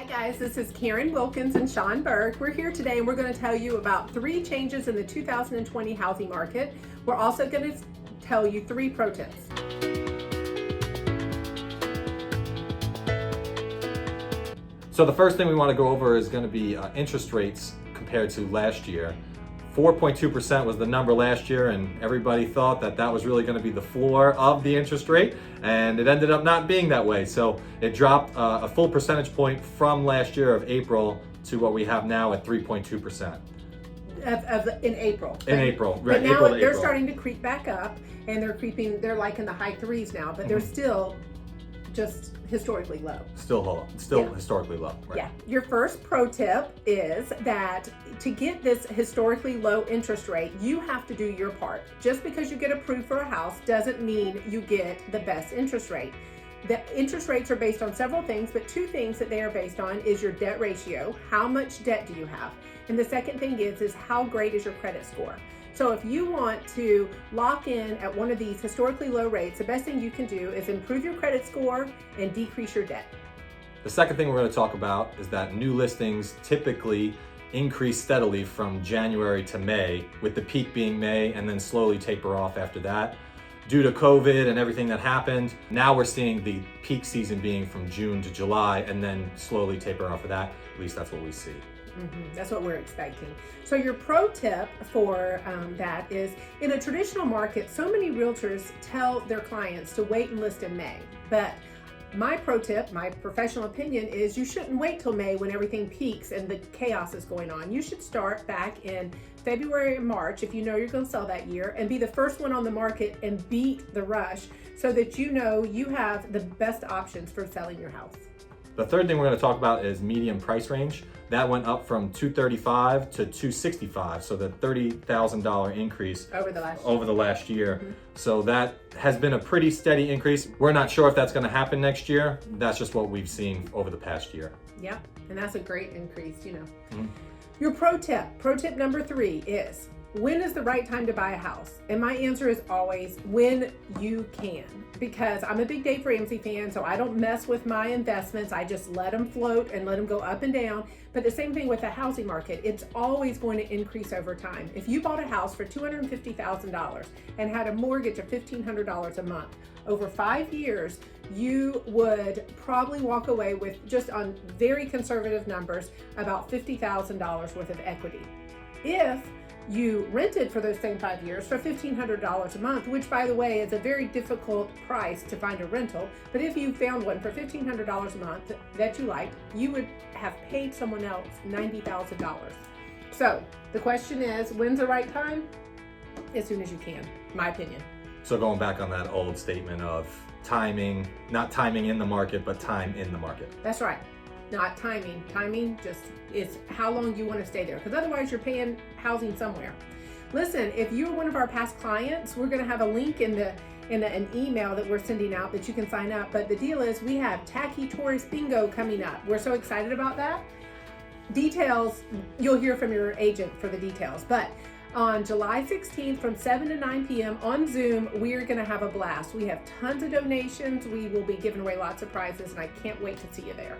Hi guys, this is Karen Wilkins and Sean Burke. We're here today and we're going to tell you about 3 changes in the 2020 housing market. We're also going to tell you 3 pro tips. So the first thing we want to go over is going to be interest rates compared to last year. 4.2% was the number last year, and everybody thought that that was really going to be the floor of the interest rate, and it ended up not being that way. So it dropped a full percentage point from last year of April to what we have now at 3.2%. In April. In April, right? But now April to they're April. starting to creep back up, and they're like in the high 3s now, but they're still just historically low. Still Yeah. historically low. Right? Yeah. Your first pro tip is that to get this historically low interest rate, you have to do your part. Just because you get approved for a house doesn't mean you get the best interest rate. The interest rates are based on several things, but 2 things that they are based on is your debt ratio. How much debt do you have? And the second thing is how great is your credit score? So if you want to lock in at one of these historically low rates, the best thing you can do is improve your credit score and decrease your debt. The second thing we're going to talk about is that new listings typically increase steadily from January to May, with the peak being May and then slowly taper off after that. Due to COVID and everything that happened, now we're seeing the peak season being from June to July and then slowly taper off of that. At least that's what we see. That's what we're expecting. So your pro tip for that is, in a traditional market, so many realtors tell their clients to wait and list in May. But my pro tip, my professional opinion, is you shouldn't wait till May when everything peaks and the chaos is going on. You should start back in February and March if you know you're going to sell that year, and be the first one on the market and beat the rush so that you know you have the best options for selling your house. The third thing we're going to talk about is median price range. That went up from $235,000 to $265,000, so the $30,000 increase Over the last year. So that has been a pretty steady increase. We're not sure if that's going to happen next year. That's just what we've seen over the past year. Yep, and that's a great increase, you know. Your pro tip number 3 is, when is the right time to buy a house? And my answer is always when you can, because I'm a big Dave Ramsey fan, so I don't mess with my investments. I just let them float and let them go up and down. But the same thing with the housing market, it's always going to increase over time. If you bought a house for $250,000 and had a mortgage of $1,500 a month, over 5 years, you would probably walk away with, just on very conservative numbers, about $50,000 worth of equity. If you rented for those same 5 years for $1,500 a month, which, by the way, is a very difficult price to find a rental, but if you found one for $1,500 a month that you liked, you would have paid someone else $90,000. So the question is, when's the right time? As soon as you can, my opinion. So going back on that old statement of timing, not timing in the market, but time in the market. That's right. Not timing. Timing just is how long you want to stay there, because otherwise you're paying housing somewhere. Listen, if you're one of our past clients, we're going to have a link in an email that we're sending out that you can sign up. But the deal is, we have Tacky Tourist Bingo coming up. We're so excited about that. Details, you'll hear from your agent for the details. But on July 16th from 7 to 9 p.m. on Zoom, we're going to have a blast. We have tons of donations. We will be giving away lots of prizes, and I can't wait to see you there.